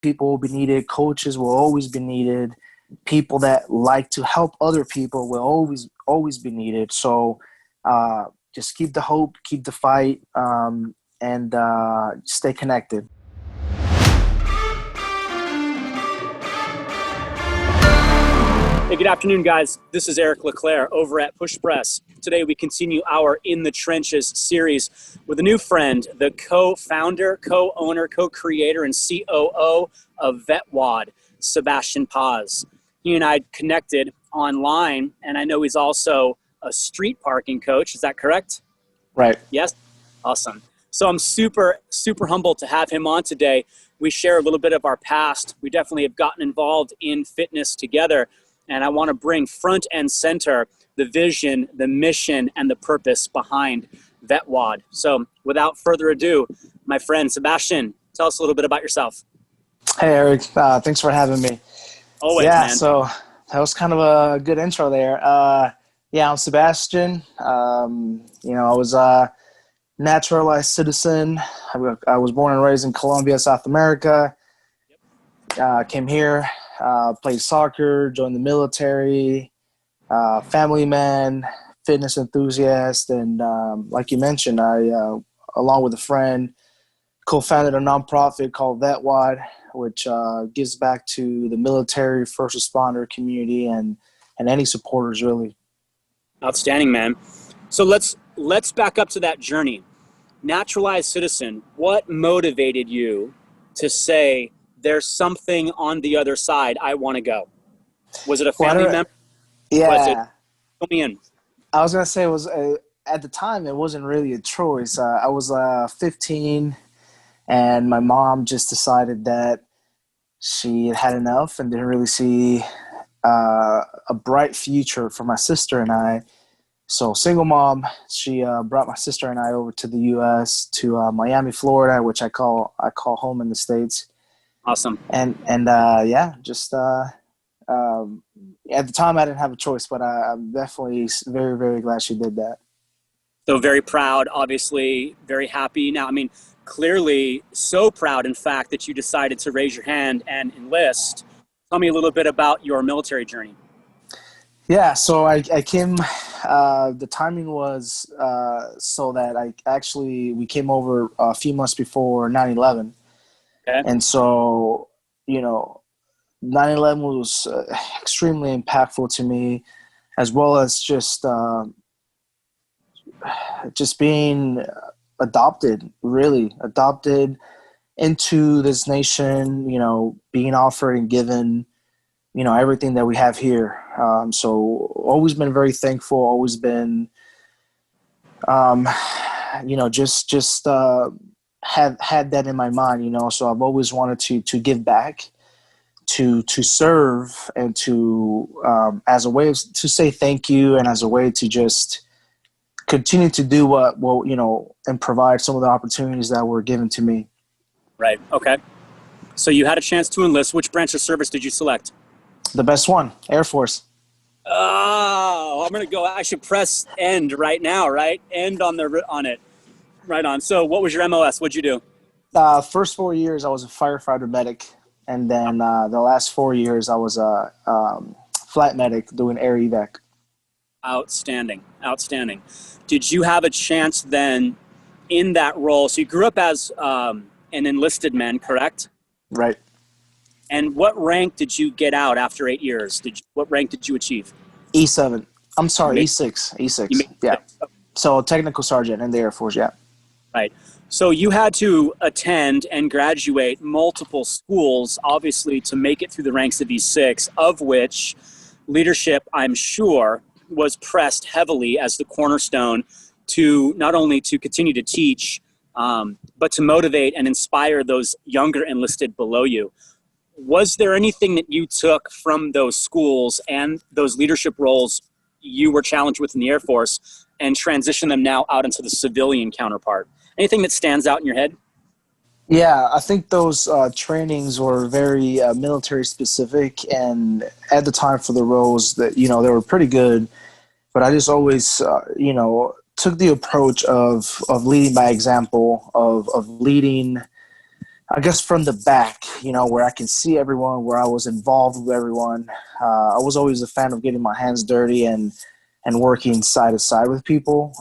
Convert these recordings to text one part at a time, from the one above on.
people will be needed. Coaches will always be needed. People that like to help other people will always be needed. So just keep the hope, keep the fight, and stay connected. Hey, good afternoon, guys. This is Eric LeClaire over at Push Press. Today we continue our In the Trenches series with a new friend, the co-founder, co-owner, co-creator, and COO of VetWod, Sebastian Paz. He and I connected online, and I know he's also a street parking coach. Is that correct? Right. Yes? Awesome. So I'm super, super humbled to have him on today. We share a little bit of our past. We definitely have gotten involved in fitness together. And I want to bring front and center the vision, the mission, and the purpose behind VetWod. So without further ado, my friend Sebastian, tell us a little bit about yourself. Hey, Eric. Thanks for having me. Always, yeah, man. So that was kind of a good intro there. I'm Sebastian. I was a naturalized citizen. I was born and raised in Colombia, South America. Came here. Played soccer, joined the military, family man, fitness enthusiast, and like you mentioned, I, along with a friend, co-founded a nonprofit called Vet Wad, which gives back to the military, first responder community, and any supporters, really. Outstanding, man. So let's back up to that journey. Naturalized citizen, what motivated you to say, there's something on the other side, I want to go? Was it a family member? Yeah. Fill me in. I was going to say, it was at the time, it wasn't really a choice. I was 15, and my mom just decided that she had enough and didn't really see a bright future for my sister and I. So single mom, she brought my sister and I over to the U.S., to Miami, Florida, which I call home in the States. Awesome. And at the time I didn't have a choice, but I'm definitely very, very glad she did that. So very proud, obviously, very happy. Now, I mean, clearly so proud, in fact, that you decided to raise your hand and enlist. Tell me a little bit about your military journey. Yeah, so I came, the timing was so that we came over a few months before 9/11. Okay. And so, 9/11 was extremely impactful to me, as well as just being adopted into this nation, being offered and given, everything that we have here. So always been very thankful, always been, have had that in my mind, so I've always wanted to give back, to serve, and to as a way to say thank you, and as a way to just continue to do what and provide some of the opportunities that were given to me. Right. Okay. So you had a chance to enlist. Which branch of service did you select? The best one, Air Force. Oh, I'm gonna go. I should press end right now. Right, end on it. Right on. So what was your MOS? What'd you do? First 4 years, I was a firefighter medic. And then the last 4 years, I was a flight medic doing air evac. Outstanding. Outstanding. Did you have a chance then in that role? So you grew up as an enlisted man, correct? Right. And what rank did you get out after 8 years? What rank did you achieve? E7. I'm sorry, E6. E6. Yeah. So technical sergeant in the Air Force, yeah. Right. So you had to attend and graduate multiple schools, obviously, to make it through the ranks of E6, of which leadership, I'm sure, was pressed heavily as the cornerstone to not only to continue to teach, but to motivate and inspire those younger enlisted below you. Was there anything that you took from those schools and those leadership roles you were challenged with in the Air Force and transition them now out into the civilian counterpart? Anything that stands out in your head? Yeah, I think those trainings were very military specific, and at the time for the roles that, they were pretty good, but I just always, took the approach of leading by example, of leading I guess from the back, where I can see everyone, where I was involved with everyone. I was always a fan of getting my hands dirty and working side to side with people.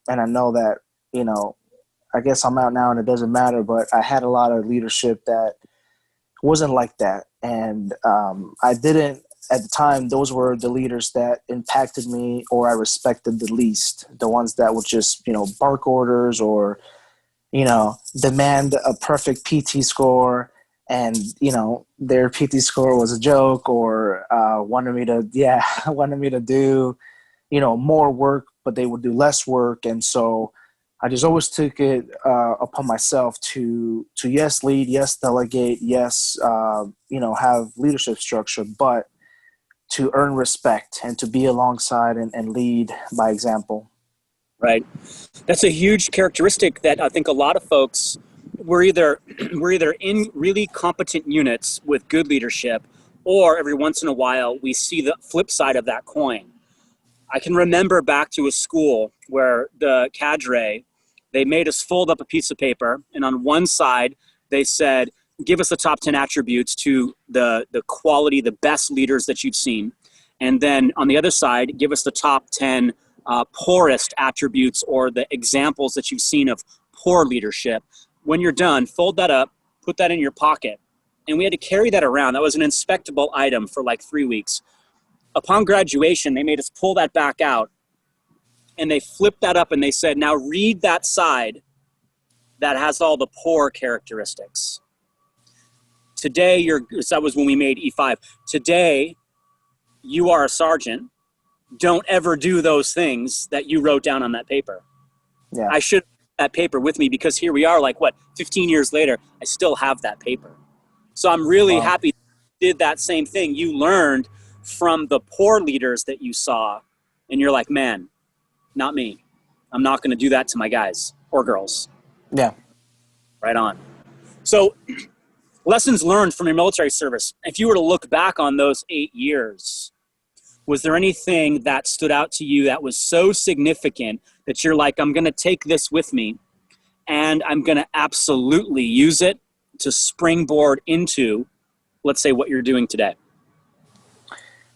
And I know that, I guess I'm out now and it doesn't matter, but I had a lot of leadership that wasn't like that. And I didn't, at the time, those were the leaders that impacted me or I respected the least. The ones that would just, bark orders or, demand a perfect PT score and, their PT score was a joke or wanted me to do, more work, but they would do less work. And so I just always took it upon myself to yes, lead, yes, delegate, yes, have leadership structure, but to earn respect and to be alongside and lead by example. Right. That's a huge characteristic that I think a lot of folks, we're either in really competent units with good leadership, or every once in a while we see the flip side of that coin. I can remember back to a school where the cadre, they made us fold up a piece of paper, and on one side they said, give us the top 10 attributes to the quality, the best leaders that you've seen. And then on the other side, give us the top 10 poorest attributes or the examples that you've seen of poor leadership. When you're done, fold that up, put that in your pocket. And we had to carry that around. That was an inspectable item for like 3 weeks. Upon graduation, they made us pull that back out, and they flipped that up and they said, now read that side that has all the poor characteristics. Today, that was when we made E5. Today, you are a sergeant. Don't ever do those things that you wrote down on that paper. Yeah. I should have that paper with me because here we are, 15 years later, I still have that paper. So I'm really happy you did that same thing. You learned from the poor leaders that you saw, and you're like, man, not me. I'm not going to do that to my guys or girls. Yeah. Right on. So lessons learned from your military service. If you were to look back on those 8 years, was there anything that stood out to you that was so significant that you're like, I'm going to take this with me and I'm going to absolutely use it to springboard into, let's say, what you're doing today?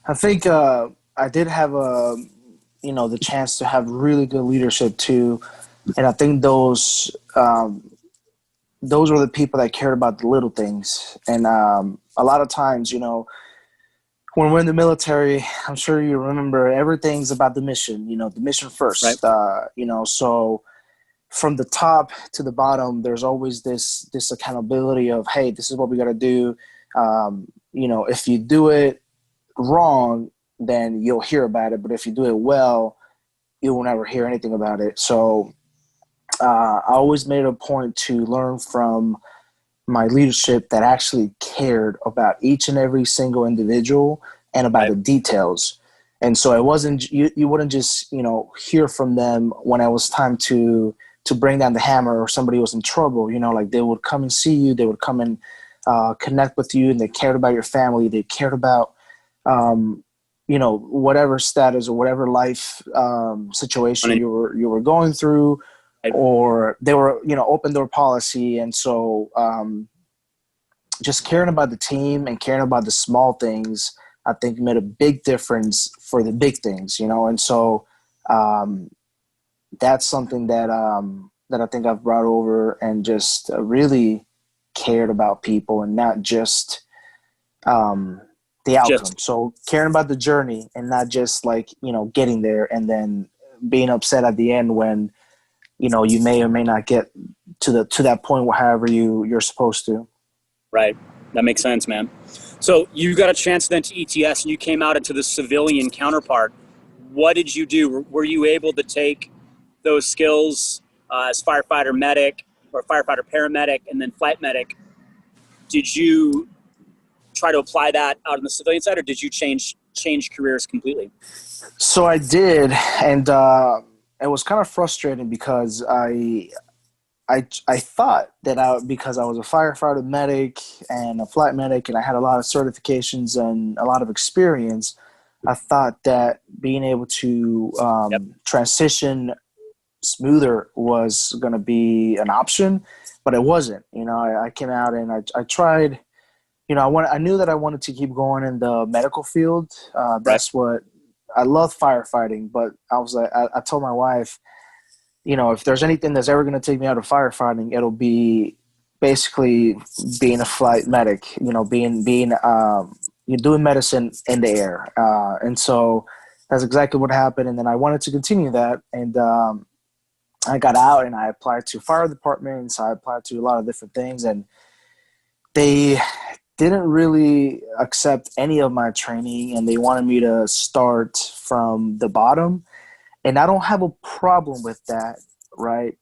I think I did have the chance to have really good leadership too. And I think those were the people that cared about the little things. And a lot of times, when we're in the military, I'm sure you remember everything's about the mission, the mission first, right. So from the top to the bottom, there's always this accountability of, hey, this is what we got to do. If you do it wrong, then you'll hear about it. But if you do it well, you will never hear anything about it. So I always made a point to learn from my leadership that actually cared about each and every single individual and about the details. And so it wasn't, you wouldn't just, hear from them when it was time to bring down the hammer or somebody was in trouble, they would come and see you. They would come and connect with you, and they cared about your family. They cared about, whatever status or whatever life situation you were going through. Or they were, open door policy. And so just caring about the team and caring about the small things, I think made a big difference for the big things, And so that's something that I think I've brought over and just really cared about people and not just the outcome. So caring about the journey and not just getting there and then being upset at the end when, you may or may not get to that point where however you're supposed to. Right. That makes sense, man. So you got a chance then to ETS and you came out into the civilian counterpart. What did you do? Were you able to take those skills as firefighter medic or firefighter paramedic and then flight medic? Did you try to apply that out on the civilian side, or did you change careers completely? So I did, and it was kind of frustrating because I thought that because I was a firefighter medic and a flight medic and I had a lot of certifications and a lot of experience, I thought that being able to transition smoother was going to be an option, but it wasn't. I came out and I tried. I knew that I wanted to keep going in the medical field. Right. That's what I love, firefighting. But I was like, I told my wife, if there's anything that's ever going to take me out of firefighting, it'll be basically being a flight medic. You're doing medicine in the air, and so that's exactly what happened. And then I wanted to continue that, and I got out and I applied to fire departments. I applied to a lot of different things, and they didn't really accept any of my training, and they wanted me to start from the bottom. And I don't have a problem with that, right?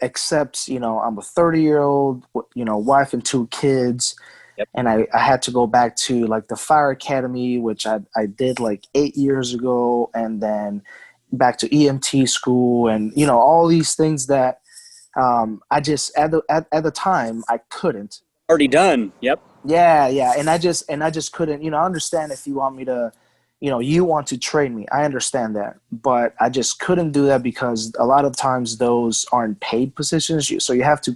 Except, I'm a 30-year-old, wife and two kids. Yep. And I had to go back to like the fire academy, which I did like 8 years ago, and then back to EMT school, and all these things that I just at the time I couldn't. Already done. Yep. Yeah, and I just couldn't. I understand if you want me to, you want to train me. I understand that, but I just couldn't do that because a lot of times those aren't paid positions. So you have to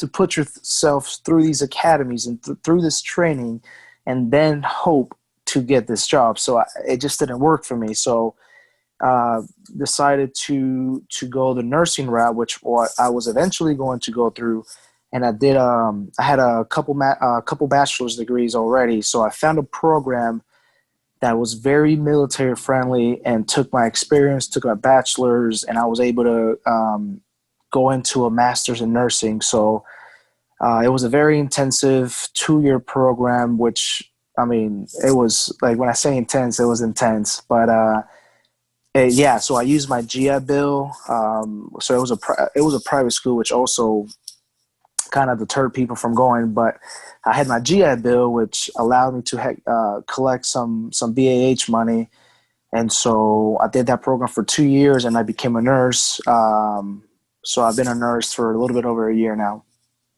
put yourself through these academies and through this training, and then hope to get this job. So it just didn't work for me. So decided to go the nursing route, which what I was eventually going to go through. And I did. I had a couple bachelor's degrees already, so I found a program that was very military friendly and took my experience, took my bachelor's, and I was able to go into a master's in nursing. So it was a very intensive 2-year program, which, it was like, when I say intense, it was intense. But so I used my GI Bill. So it was a private school, which also kind of deterred people from going, but I had my GI Bill, which allowed me to collect some BAH money, and so I did that program for 2 years, and I became a nurse. So I've been a nurse for a little bit over a year now.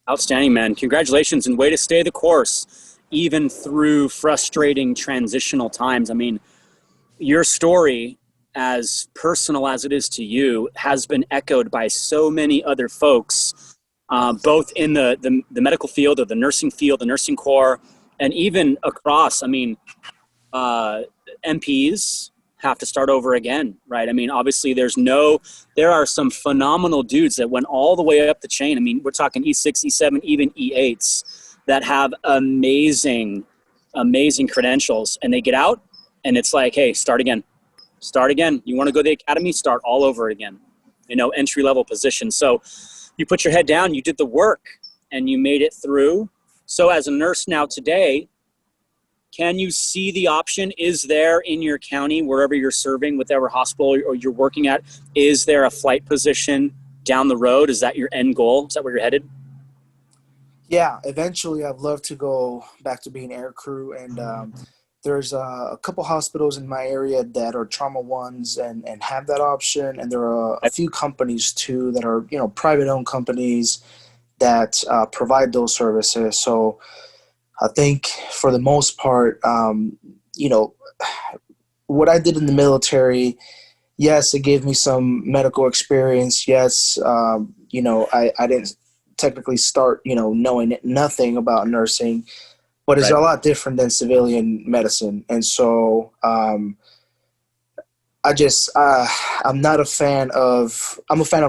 Outstanding, man. Congratulations, and way to stay the course, even through frustrating transitional times. Your story, as personal as it is to you, has been echoed by so many other folks, both in the medical field or the nursing field, the nursing corps, and even across. MPs have to start over again, right? Obviously there are some phenomenal dudes that went all the way up the chain. We're talking E6, E7, even E8s that have amazing credentials, and they get out and it's like, hey, start again. You want to go to the academy, start all over again, entry-level position. So you put your head down, you did the work, and you made it through. So as a nurse now today, can you see the option? Is there in your county, wherever you're serving, whatever hospital or you're working at, is there a flight position down the road? Is that your end goal? Is that where you're headed? Yeah, eventually I'd love to go back to being air crew, and there's a couple hospitals in my area that are trauma ones and have that option, and there are a few companies too that are private owned companies that provide those services. So I think for the most part, what I did in the military, yes, it gave me some medical experience. Yes, I didn't technically start knowing nothing about nursing, but it's Right. a lot different than civilian medicine. And so I'm a fan of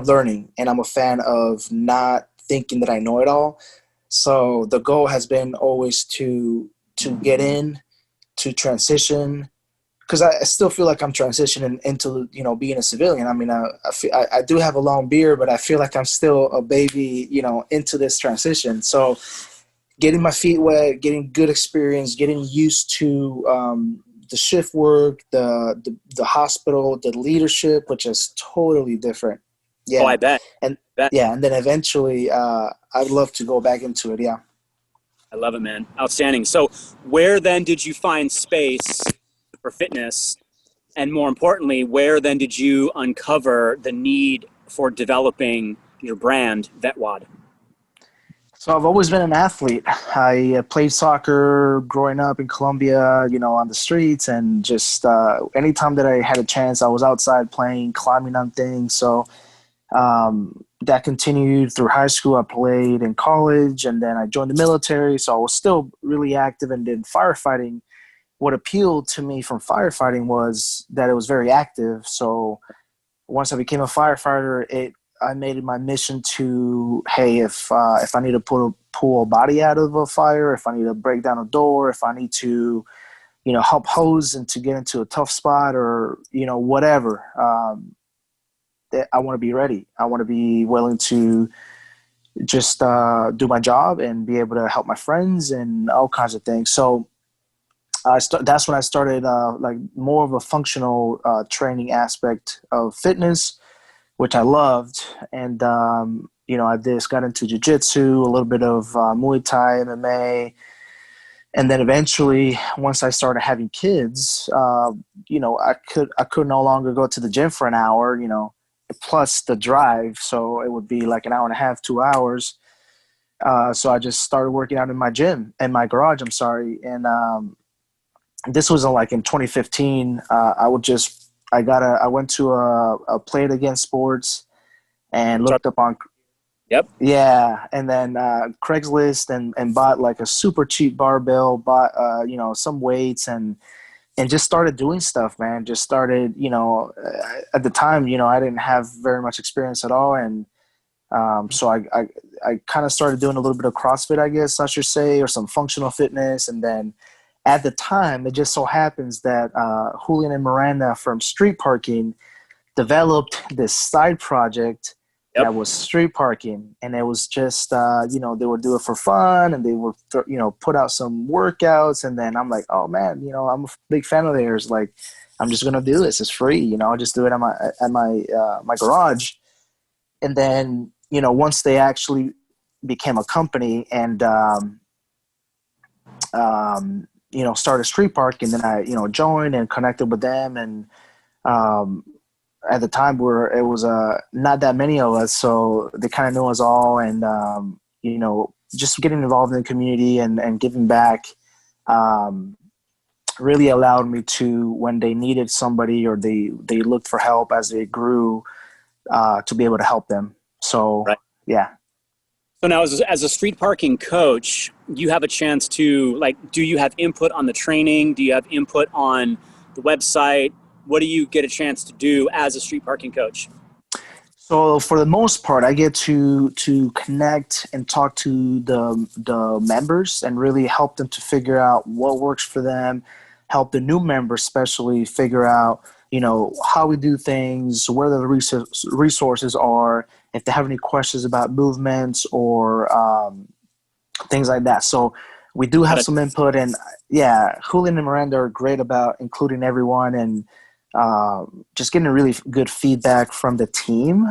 learning, and I'm a fan of not thinking that I know it all. So the goal has been always to get in, to transition, because I still feel like I'm transitioning into being a civilian. I do have a long beard, but I feel like I'm still a baby into this transition. So getting my feet wet, getting good experience, getting used to the shift work, the hospital, the leadership, which is totally different. Oh, Yeah, I bet. and Bet. yeah, and then eventually I'd love to go back into it. Yeah. I love it, man. Outstanding. So where then did you find space for fitness? And more importantly, where then did you uncover the need for developing your brand, VetWod? So I've always been an athlete. I played soccer growing up in Colombia, on the streets, and just anytime that I had a chance, I was outside playing, climbing on things. So that continued through high school. I played in college, and then I joined the military. So I was still really active and did firefighting. What appealed to me from firefighting was that it was very active. So once I became a firefighter, I made it my mission to, hey, if I need to pull a body out of a fire, if I need to break down a door, if I need to, help hose and to get into a tough spot or whatever, I want to be ready. I want to be willing to just do my job and be able to help my friends and all kinds of things. So that's when I started like more of a functional training aspect of fitness, which I loved. And, I just got into jiu-jitsu, a little bit of Muay Thai, MMA. And then eventually, once I started having kids, I could no longer go to the gym for an hour, plus the drive. So it would be like an hour and a half, 2 hours. So I just started working out in my garage, I'm sorry. And this was like in 2015. I went to a Play It Again Sports and looked up on, Yep. yeah, and then Craigslist and bought like a super cheap barbell, bought some weights and just started doing stuff, man. Just started, at the time, I didn't have very much experience at all, and so I kind of started doing a little bit of CrossFit, I guess I should say, or some functional fitness, and then at the time, it just so happens that Julian and Miranda from Street Parking developed this side project that was street parking, and it was just they would do it for fun, and they would put out some workouts, and then I'm like, oh man, I'm a big fan of theirs. Like, I'm just gonna do this. It's free, I'll just do it at my garage. And then once they actually became a company and started street parking, then I joined and connected with them, and at the time where it was not that many of us, so they kind of knew us all, and just getting involved in the community and giving back really allowed me to, when they needed somebody or they looked for help as they grew, to be able to help them. So right. Yeah. So now as a street parking coach, you have a chance to, do you have input on the training? Do you have input on the website? What do you get a chance to do as a street parking coach? So for the most part, I get to connect and talk to the members and really help them to figure out what works for them, help the new members especially figure out, how we do things, where the resources are, if they have any questions about movements or things like that. So we do have some input, and yeah, Julian and Miranda are great about including everyone and just getting really good feedback from the team.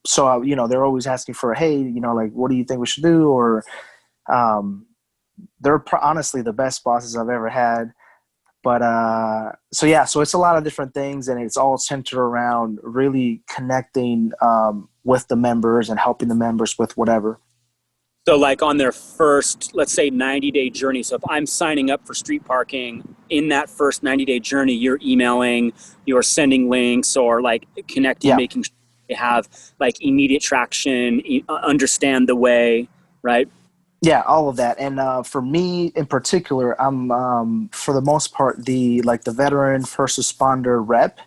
So, they're always asking for, hey, what do you think we should do? Or they're honestly the best bosses I've ever had. But so it's a lot of different things, and it's all centered around really connecting with the members and helping the members with whatever. So on their first, let's say 90-day journey. So if I'm signing up for street parking, in that first 90-day journey, you're emailing, you're sending links or connecting, making sure they have immediate traction, understand the way, right? Yeah, all of that. And for me in particular, I'm for the most part the veteran first responder rep.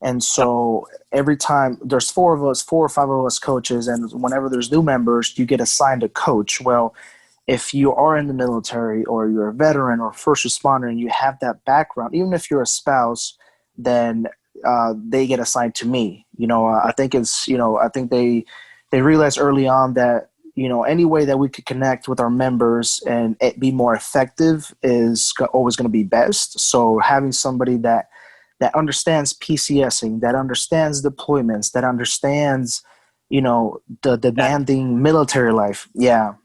And so every time there's 4 or 5 of us coaches, and whenever there's new members, you get assigned a coach. Well, if you are in the military or you're a veteran or first responder and you have that background, even if you're a spouse, then they get assigned to me. I think I think they realized early on that, any way that we could connect with our members and it be more effective is always going to be best. So having somebody that understands PCSing, that understands deployments, that understands, the demanding military life. Yeah.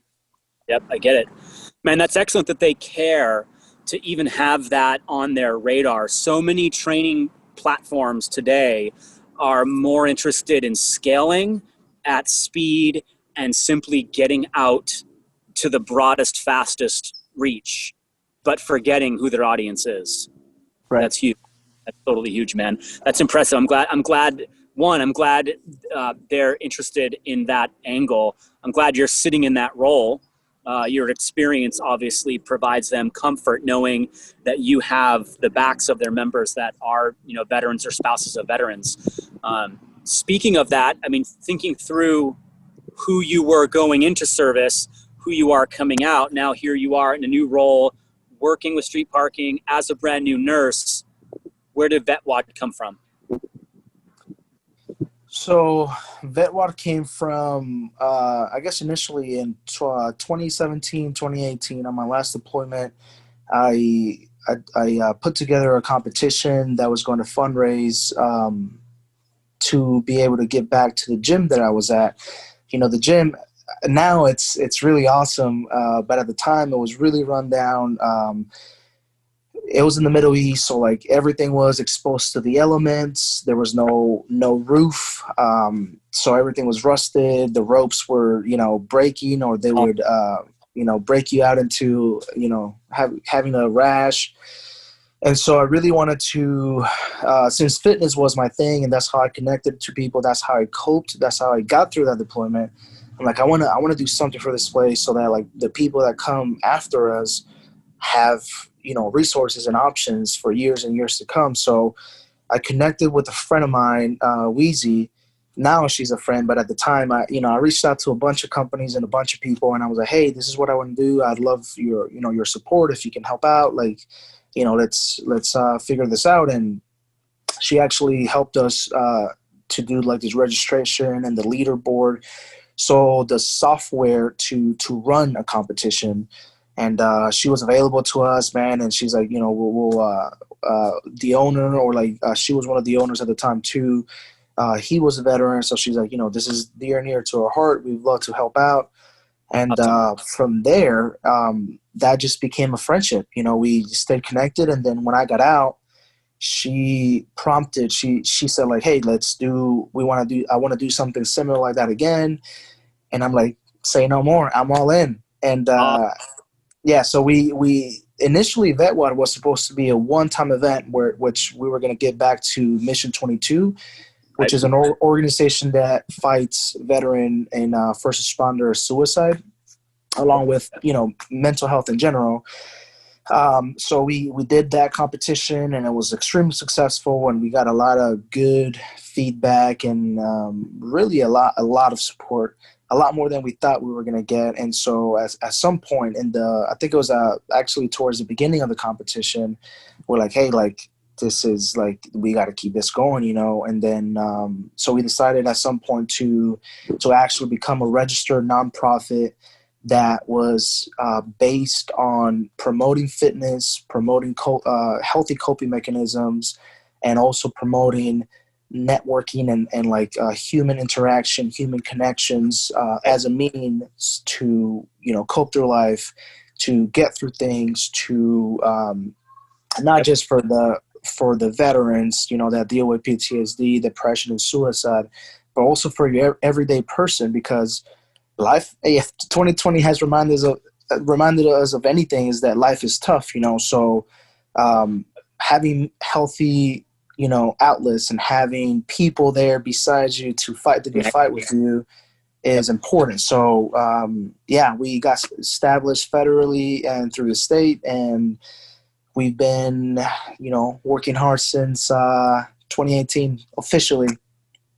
Yep, I get it. Man, that's excellent that they care to even have that on their radar. So many training platforms today are more interested in scaling at speed and simply getting out to the broadest, fastest reach, but forgetting who their audience is. Right. That's huge. That's totally huge, man. That's impressive. I'm glad they're interested in that angle. I'm glad you're sitting in that role. Your experience obviously provides them comfort knowing that you have the backs of their members that are, veterans or spouses of veterans. Speaking of that, I mean, thinking through who you were going into service, who you are coming out, now here you are in a new role, working with street parking as a brand new nurse. Where did Vet Wad come from? So Vet Wad came from, I guess initially in 2017, 2018, on my last deployment, I put together a competition that was going to fundraise to be able to give back to the gym that I was at. The gym, now it's really awesome, but at the time it was really run down. It was in the Middle East, so like everything was exposed to the elements. There was no roof, so everything was rusted. The ropes were, breaking, or they would, break you out into, having a rash. And so I really wanted to, since fitness was my thing, and that's how I connected to people. That's how I coped. That's how I got through that deployment. I'm like, I want to do something for this place so that like the people that come after us have, resources and options for years and years to come. So I connected with a friend of mine, Wheezy. Now she's a friend, but at the time, I reached out to a bunch of companies and a bunch of people, and I was like, hey, this is what I want to do. I'd love your support if you can help out. Like, let's figure this out. And she actually helped us to do like this registration and the leaderboard. So the software to run a competition. And she was available to us, man. And she's like, we'll the owner, or like she was one of the owners at the time too. He was a veteran, so she's like, this is near and dear to our heart. We'd love to help out. And from there, that just became a friendship. We stayed connected. And then when I got out, she prompted. She said like, hey, I want to do something similar like that again. And I'm like, say no more. I'm all in. And yeah, so we initially Vet Wad was supposed to be a one-time event which we were going to give back to Mission 22, which is an organization that fights veteran and first responder suicide, along with mental health in general. So we did that competition, and it was extremely successful, and we got a lot of good feedback and really a lot of support. A lot more than we thought we were going to get. And so at some point I think it was actually towards the beginning of the competition, we're like, hey, like, this is like, we got to keep this going, And then, so we decided at some point to actually become a registered nonprofit that was based on promoting fitness, promoting healthy coping mechanisms, and also promoting networking and like human interaction, human connections as a means to cope through life, to get through things, to not just for the veterans that deal with PTSD, depression, and suicide, but also for your everyday person, because life, if 2020 has reminded us of anything, is that life is tough. So having healthy outlets and having people there besides you to fight the good fight with you is important. So, we got established federally and through the state, and we've been, working hard since 2018 officially.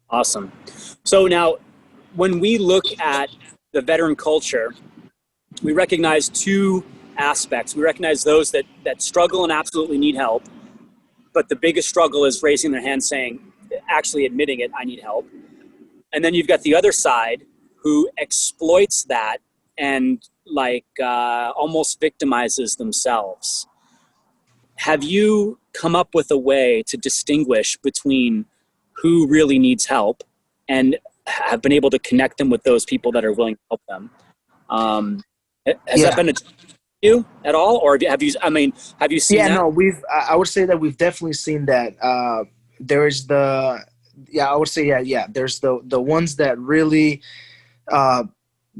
Awesome. So now, when we look at the veteran culture, we recognize two aspects. We recognize those that struggle and absolutely need help. But the biggest struggle is raising their hand saying, actually admitting it, I need help. And then you've got the other side who exploits that and almost victimizes themselves. Have you come up with a way to distinguish between who really needs help and have been able to connect them with those people that are willing to help them? Has that been you at all, or have you seen that? No, I would say that we've definitely seen that. There's there's the ones that really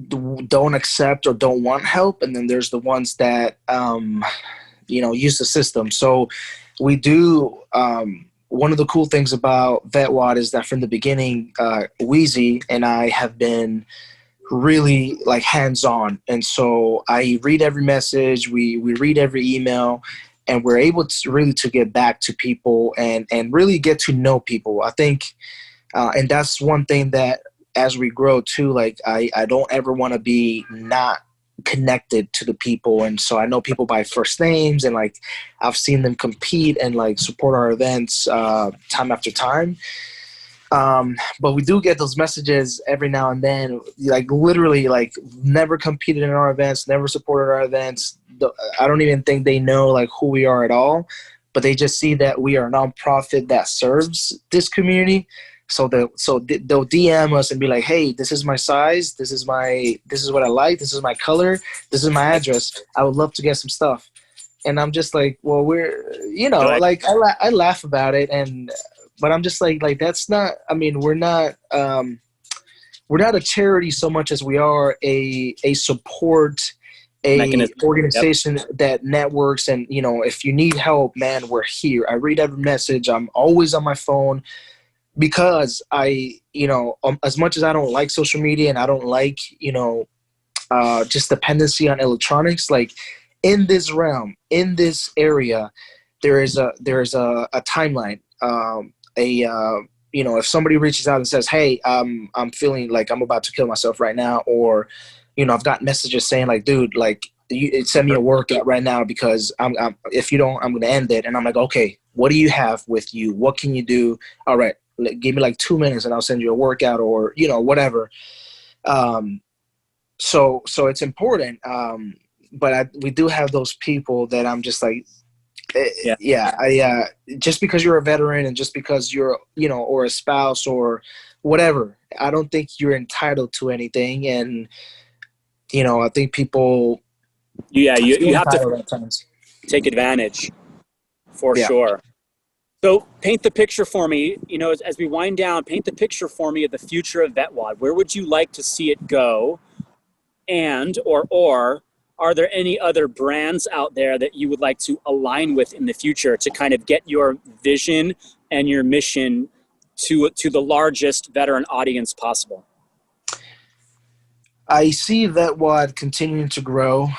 don't accept or don't want help, and then there's the ones that use the system. So we do. One of the cool things about VetWod is that from the beginning, Wheezy and I have been really like hands-on, and so I read every message, we read every email, and we're able to really to get back to people and really get to know people. I think, and that's one thing that as we grow too, like I don't ever want to be not connected to the people, and so I know people by first names, and like I've seen them compete and like support our events time after time. But we do get those messages every now and then, like literally like never competed in our events, never supported our events. I don't even think they know like who we are at all, but they just see that we are a nonprofit that serves this community. So they'll DM us and be like, hey, this is my size. This is what I like. This is my color. This is my address. I would love to get some stuff. And I'm just like, well, like I laugh about it, but I'm just like that's not. I mean, we're not a charity so much as we are a support, Mechanism. organization that networks. And if you need help, man, we're here. I read every message. I'm always on my phone because as much as I don't like social media and I don't like just dependency on electronics, like in this realm, in this area, there is a timeline. If somebody reaches out and says, hey, I'm feeling like I'm about to kill myself right now, or, I've got messages saying like, dude, like send me a workout right now because if you don't, I'm going to end it. And I'm like, okay, what do you have with you? What can you do? All right, give me like 2 minutes and I'll send you a workout or, whatever. So it's important. But we do have those people that I'm just like, just because you're a veteran and just because you're, or a spouse or whatever, I don't think you're entitled to anything. And, I think people, you have to take advantage for sure. So paint the picture for me, as we wind down, paint the picture for me of the future of VetWod. Where would you like to see it go? And, or are there any other brands out there that you would like to align with in the future to kind of get your vision and your mission to the largest veteran audience possible? I see VetWod continuing to grow.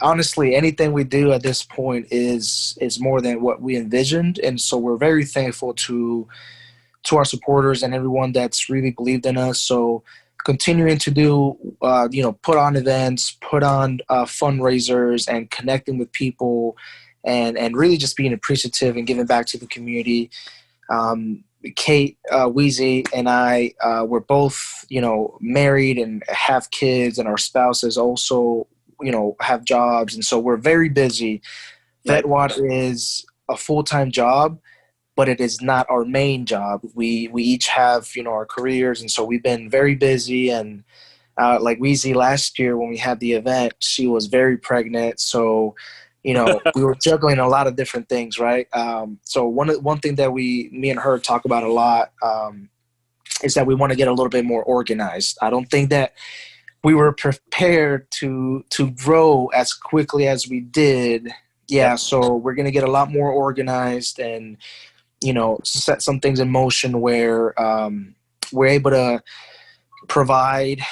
Honestly, anything we do at this point is more than what we envisioned, and so we're very thankful to our supporters and everyone that's really believed in us. So continuing to do, put on events, put on fundraisers, and connecting with people, and really just being appreciative and giving back to the community. Kate, Wheezy, and I, we're both, married and have kids, and our spouses also, have jobs. And so we're very busy. VetWod is a full-time job, but it is not our main job. We each have, our careers. And so we've been very busy. And like Wheezy last year when we had the event, she was very pregnant. So, we were juggling a lot of different things, right? So one thing that me and her talk about a lot is that we want to get a little bit more organized. I don't think that we were prepared to grow as quickly as we did. Yeah, so we're going to get a lot more organized and, set some things in motion where we're able to provide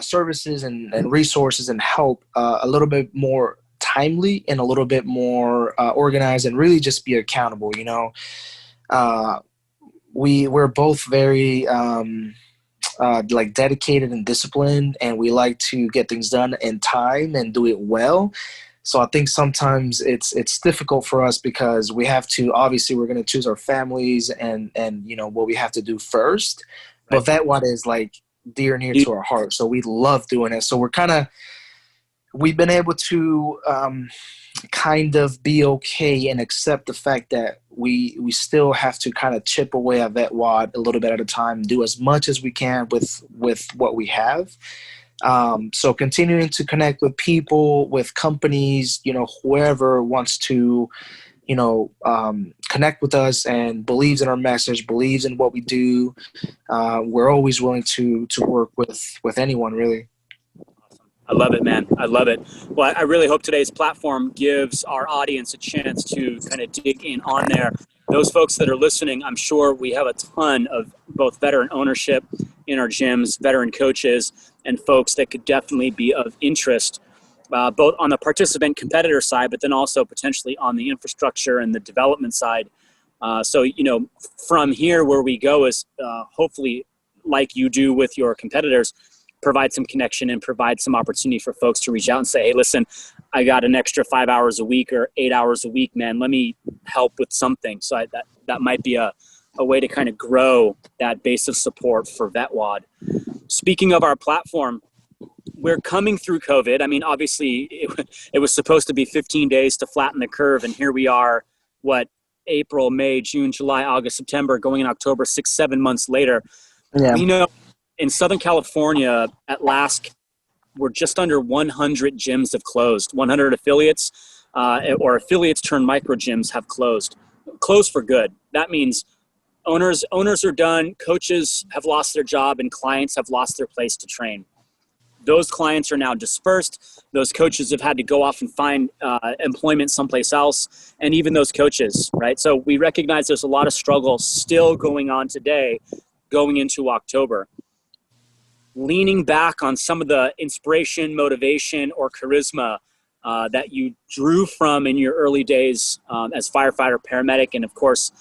services and resources and help a little bit more timely and a little bit more organized, and really just be accountable. We're both very like dedicated and disciplined, and we like to get things done in time and do it well. So I think sometimes it's difficult for us because we have to, obviously we're going to choose our families and what we have to do first. But VetWod is like dear near to our heart, so we love doing it. So we've been able to kind of be okay and accept the fact that we still have to kind of chip away at VetWod a little bit at a time, do as much as we can with what we have. So continuing to connect with people, with companies, whoever wants to, connect with us and believes in our message, believes in what we do, we're always willing to work with anyone, really. I love it, man. I love it. Well, I really hope today's platform gives our audience a chance to kind of dig in on there. Those folks that are listening, I'm sure we have a ton of both veteran ownership in our gyms, veteran coaches, and folks that could definitely be of interest, both on the participant competitor side, but then also potentially on the infrastructure and the development side. So, from here where we go is hopefully, like you do with your competitors, provide some connection and provide some opportunity for folks to reach out and say, hey, listen, I got an extra 5 hours a week or 8 hours a week, man. Let me help with something. So that might be a way to kind of grow that base of support for VetWod. Speaking of our platform, we're coming through COVID. I mean, obviously it was supposed to be 15 days to flatten the curve. And here we are, April, May, June, July, August, September, going in October, 6-7 months later. Yeah. We know in Southern California, at last, we're just under 100 gyms have closed. 100 affiliates or affiliates turned micro gyms have closed for good. That means owners are done, coaches have lost their job, and clients have lost their place to train. Those clients are now dispersed. Those coaches have had to go off and find employment someplace else, and even those coaches, right? So we recognize there's a lot of struggle still going on today, going into October. Leaning back on some of the inspiration, motivation, or charisma that you drew from in your early days as firefighter, paramedic, and of course,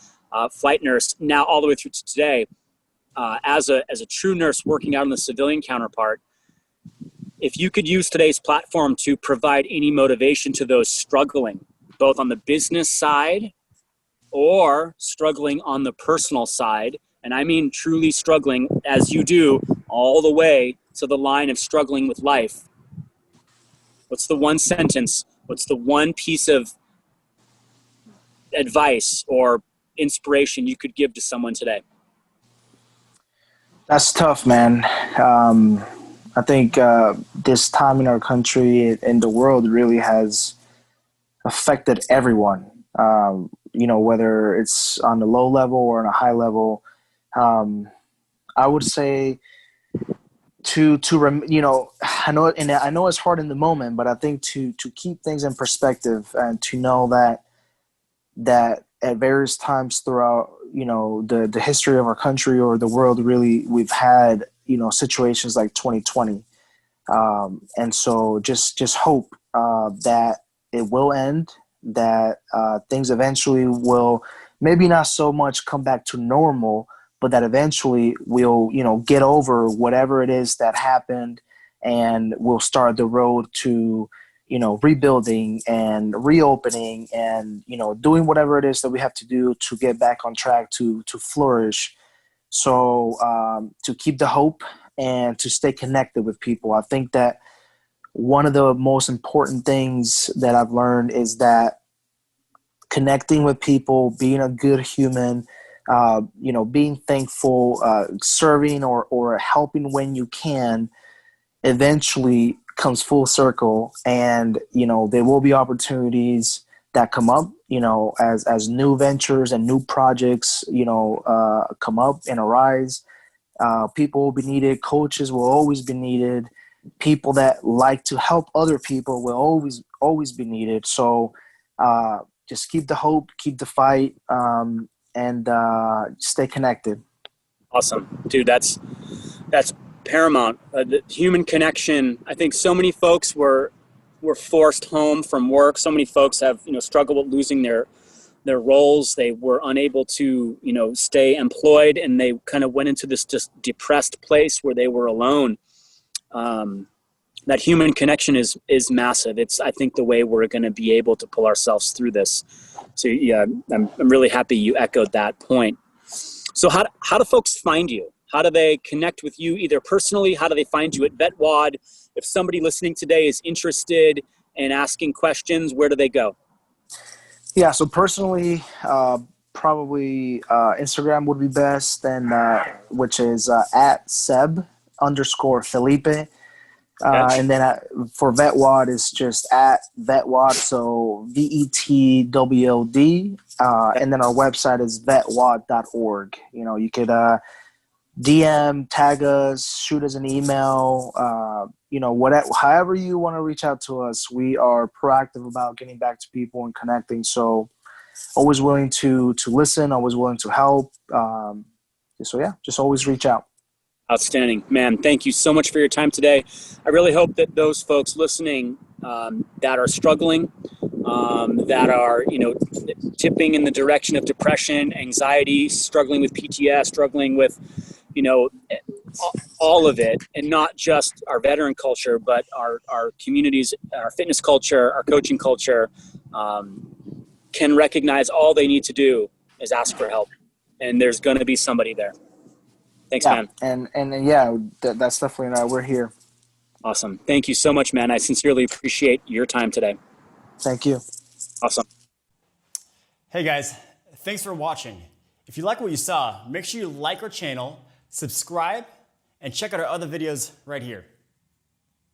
flight nurse, now all the way through to today, as a true nurse working out on the civilian counterpart, if you could use today's platform to provide any motivation to those struggling, both on the business side or struggling on the personal side, and I mean truly struggling as you do all the way to the line of struggling with life, what's the one sentence, what's the one piece of advice or inspiration you could give to someone today? That's tough, man. I think this time in our country and the world really has affected everyone, whether it's on the low level or on a high level. I would say I know it's hard in the moment, but I think to keep things in perspective and to know that at various times throughout, the history of our country or the world, really, we've had, situations like 2020. And so just hope that it will end, that things eventually will maybe not so much come back to normal, but that eventually we'll, get over whatever it is that happened, and we'll start the road to, rebuilding and reopening and, doing whatever it is that we have to do to get back on track to flourish. So to keep the hope and to stay connected with people. I think that one of the most important things that I've learned is that connecting with people, being a good human, being thankful, serving or helping when you can, eventually comes full circle. And, there will be opportunities that come up, as new ventures and new projects, come up and arise. People will be needed. Coaches will always be needed. People that like to help other people will always be needed. So just keep the hope, keep the fight, and stay connected. Awesome, dude. That's paramount. The human connection. I think so many folks were forced home from work. So many folks have struggled with losing their roles. They were unable to stay employed, and they kind of went into this just depressed place where they were alone. That human connection is massive. It's, I think, the way we're going to be able to pull ourselves through this. So yeah, I'm really happy you echoed that point. So how do folks find you? How do they connect with you, either personally? How do they find you at VetWod? If somebody listening today is interested in asking questions, where do they go? Yeah, so personally, probably Instagram would be best, and which is at Seb_Felipe. Okay. And then for VetWod, it's just at VetWod, so VETWOD. And then our website is vetwad.org. You could DM, tag us, shoot us an email, whatever, however you want to reach out to us. We are proactive about getting back to people and connecting. So always willing to listen, always willing to help. So yeah, just always reach out. Outstanding, man. Thank you so much for your time today. I really hope that those folks listening that are struggling, that are, tipping in the direction of depression, anxiety, struggling with PTSD, struggling with, all of it, and not just our veteran culture, but our communities, our fitness culture, our coaching culture, can recognize all they need to do is ask for help. And there's going to be somebody there. Thanks, Yeah, man. and yeah, that's definitely we're here. Awesome. Thank you so much, man. I sincerely appreciate your time today. Thank you. Awesome. Hey guys, thanks for watching. If you like what you saw, make sure you like our channel, subscribe, and check out our other videos right here.